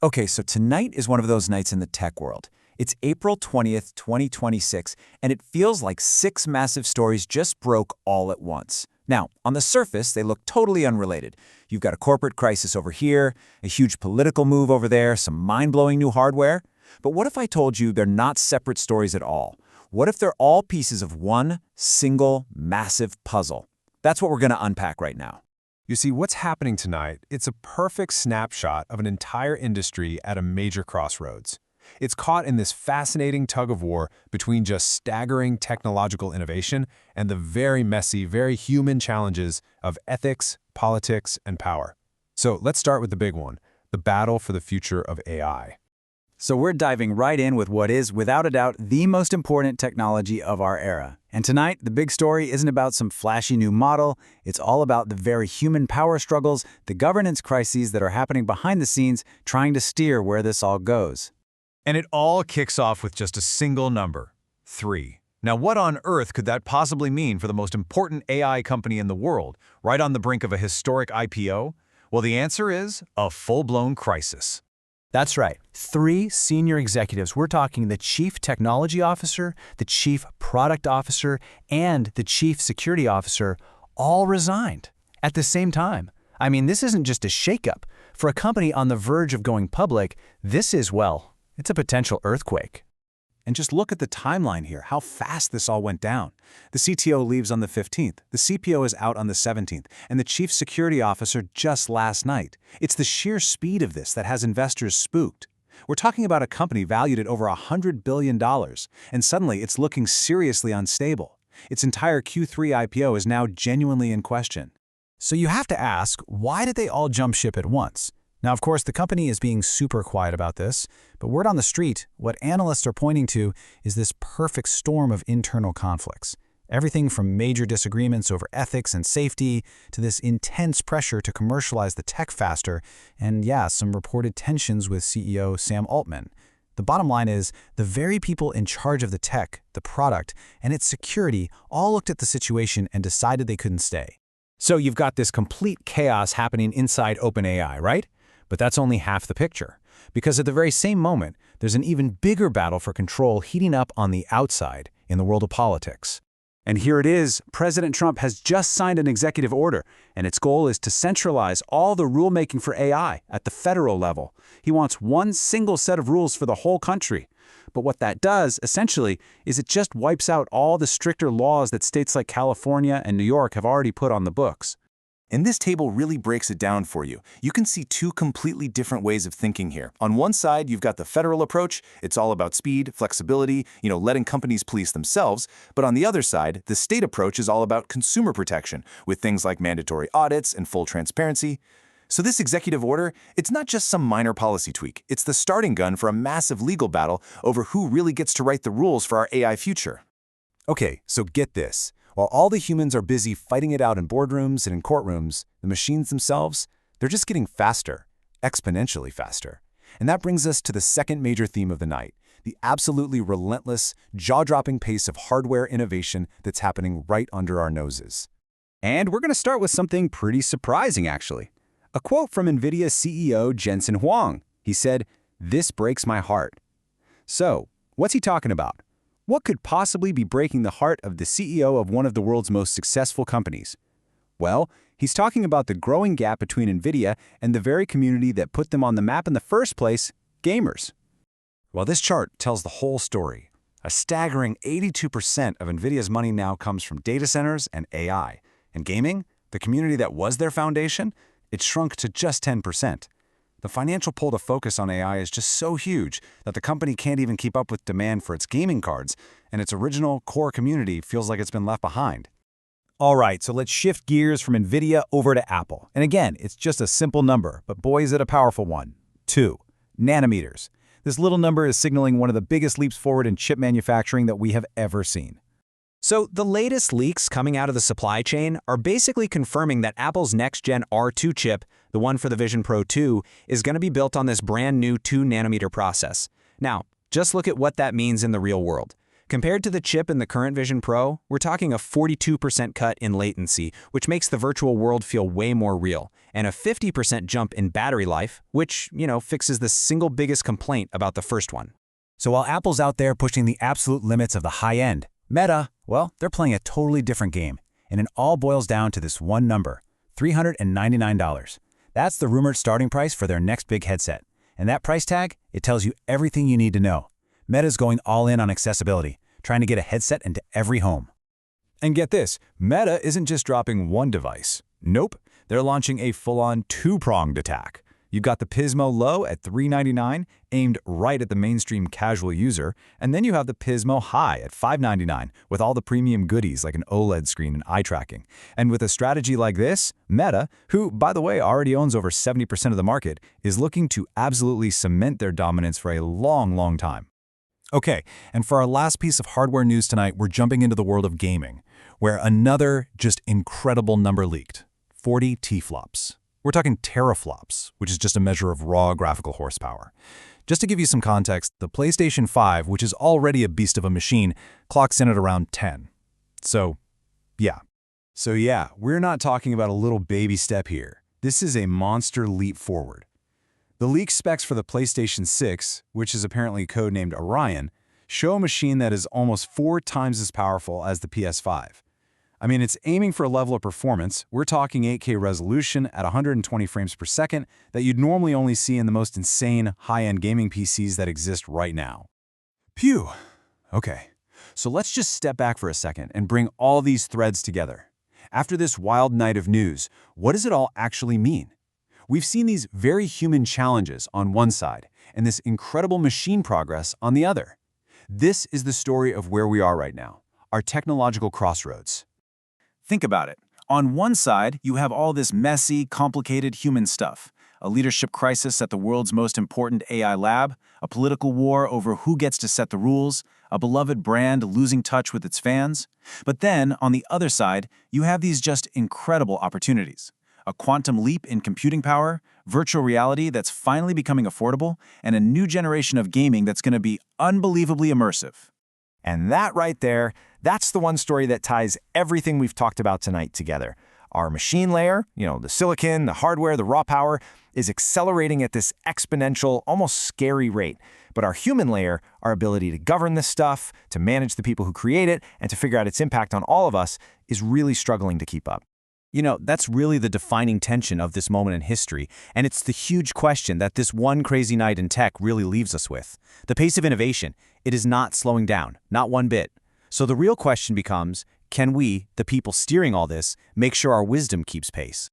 Okay, so tonight is one of those nights in the tech world. It's April 20th, 2026, and it feels like six massive stories just broke all at once. Now, on the surface, they look totally unrelated. You've got a corporate crisis over here, a huge political move over there, some mind-blowing new hardware. But what if I told you they're not separate stories at all? What if they're all pieces of one single, massive puzzle? That's what we're going to unpack right now. You see, what's happening tonight, it's a perfect snapshot of an entire industry at a major crossroads. It's caught in this fascinating tug-of-war between just staggering technological innovation and the very messy, very human challenges of ethics, politics, and power. So let's start with the big one, the battle for the future of AI. So we're diving right in with what is, without a doubt, the most important technology of our era. And tonight, the big story isn't about some flashy new model. It's all about the very human power struggles, the governance crises that are happening behind the scenes, trying to steer where this all goes. And it all kicks off with just a single number, 3. Now, what on earth could that possibly mean for the most important AI company in the world, right on the brink of a historic IPO? Well, the answer is a full-blown crisis. That's right. 3 senior executives. We're talking the Chief Technology Officer, the Chief Product Officer, and the Chief Security Officer all resigned at the same time. I mean, this isn't just a shakeup. For a company on the verge of going public, this is, well, it's a potential earthquake. And just look at the timeline here, how fast this all went down. The CTO leaves on the 15th, the CPO is out on the 17th, and the Chief Security Officer just last night. It's the sheer speed of this that has investors spooked. We're talking about a company valued at over $100 billion, and suddenly it's looking seriously unstable. Its entire Q3 IPO is now genuinely in question. So you have to ask, why did they all jump ship at once? Now, of course, the company is being super quiet about this, but word on the street, what analysts are pointing to is this perfect storm of internal conflicts. Everything from major disagreements over ethics and safety to this intense pressure to commercialize the tech faster, and yeah, some reported tensions with CEO Sam Altman. The bottom line is, the very people in charge of the tech, the product, and its security all looked at the situation and decided they couldn't stay. So you've got this complete chaos happening inside OpenAI, right? But that's only half the picture, because at the very same moment, there's an even bigger battle for control heating up on the outside in the world of politics. And here it is, President Trump has just signed an executive order, and its goal is to centralize all the rulemaking for AI at the federal level. He wants one single set of rules for the whole country. But what that does, essentially, is it just wipes out all the stricter laws that states like California and New York have already put on the books. And this table really breaks it down for you. You can see two completely different ways of thinking here. On one side, you've got the federal approach. It's all about speed, flexibility, letting companies police themselves. But on the other side, the state approach is all about consumer protection, with things like mandatory audits and full transparency. So this executive order, it's not just some minor policy tweak. It's the starting gun for a massive legal battle over who really gets to write the rules for our AI future. Okay, so get this. While all the humans are busy fighting it out in boardrooms and in courtrooms, the machines themselves, they're just getting faster, exponentially faster. And that brings us to the second major theme of the night, the absolutely relentless, jaw-dropping pace of hardware innovation that's happening right under our noses. And we're going to start with something pretty surprising, actually. A quote from NVIDIA CEO Jensen Huang. He said, "This breaks my heart." So, what's he talking about? What could possibly be breaking the heart of the CEO of one of the world's most successful companies? Well, he's talking about the growing gap between NVIDIA and the very community that put them on the map in the first place, gamers. Well, this chart tells the whole story. A staggering 82% of NVIDIA's money now comes from data centers and AI. And gaming, the community that was their foundation, it shrunk to just 10%. The financial pull to focus on AI is just so huge that the company can't even keep up with demand for its gaming cards, and its original core community feels like it's been left behind. All right, so let's shift gears from NVIDIA over to Apple. And again, it's just a simple number, but boy, is it a powerful one. 2 nanometers. This little number is signaling one of the biggest leaps forward in chip manufacturing that we have ever seen. So the latest leaks coming out of the supply chain are basically confirming that Apple's next-gen R2 chip, the one for the Vision Pro 2, is going to be built on this brand new 2-nanometer process. Now, just look at what that means in the real world. Compared to the chip in the current Vision Pro, we're talking a 42% cut in latency, which makes the virtual world feel way more real, and a 50% jump in battery life, which, fixes the single biggest complaint about the first one. So while Apple's out there pushing the absolute limits of the high end, Meta, well, they're playing a totally different game. And it all boils down to this one number, $399. That's the rumored starting price for their next big headset. And that price tag, it tells you everything you need to know. Meta's going all in on accessibility, trying to get a headset into every home. And get this, Meta isn't just dropping one device. Nope, they're launching a full-on two-pronged attack. You've got the Pismo Low at $399, aimed right at the mainstream casual user, and then you have the Pismo High at $599, with all the premium goodies like an OLED screen and eye tracking. And with a strategy like this, Meta, who, by the way, already owns over 70% of the market, is looking to absolutely cement their dominance for a long, long time. Okay, and for our last piece of hardware news tonight, we're jumping into the world of gaming, where another just incredible number leaked, 40 T-flops. We're talking teraflops, which is just a measure of raw graphical horsepower. Just to give you some context, the PlayStation 5, which is already a beast of a machine, clocks in at around 10. So, yeah, we're not talking about a little baby step here. This is a monster leap forward. The leaked specs for the PlayStation 6, which is apparently codenamed Orion, show a machine that is almost 4 times as powerful as the PS5. I mean, it's aiming for a level of performance. We're talking 8K resolution at 120 frames per second that you'd normally only see in the most insane high-end gaming PCs that exist right now. Phew. Okay, so let's just step back for a second and bring all these threads together. After this wild night of news, what does it all actually mean? We've seen these very human challenges on one side and this incredible machine progress on the other. This is the story of where we are right now, our technological crossroads. Think about it. On one side, you have all this messy, complicated human stuff. A leadership crisis at the world's most important AI lab, a political war over who gets to set the rules, a beloved brand losing touch with its fans. But then, on the other side, you have these just incredible opportunities. A quantum leap in computing power, virtual reality that's finally becoming affordable, and a new generation of gaming that's going to be unbelievably immersive. And that right there, that's the one story that ties everything we've talked about tonight together. Our machine layer, the silicon, the hardware, the raw power, is accelerating at this exponential, almost scary rate. But our human layer, our ability to govern this stuff, to manage the people who create it, and to figure out its impact on all of us, is really struggling to keep up. That's really the defining tension of this moment in history, and it's the huge question that this one crazy night in tech really leaves us with. The pace of innovation, it is not slowing down, not one bit. So the real question becomes, can we, the people steering all this, make sure our wisdom keeps pace?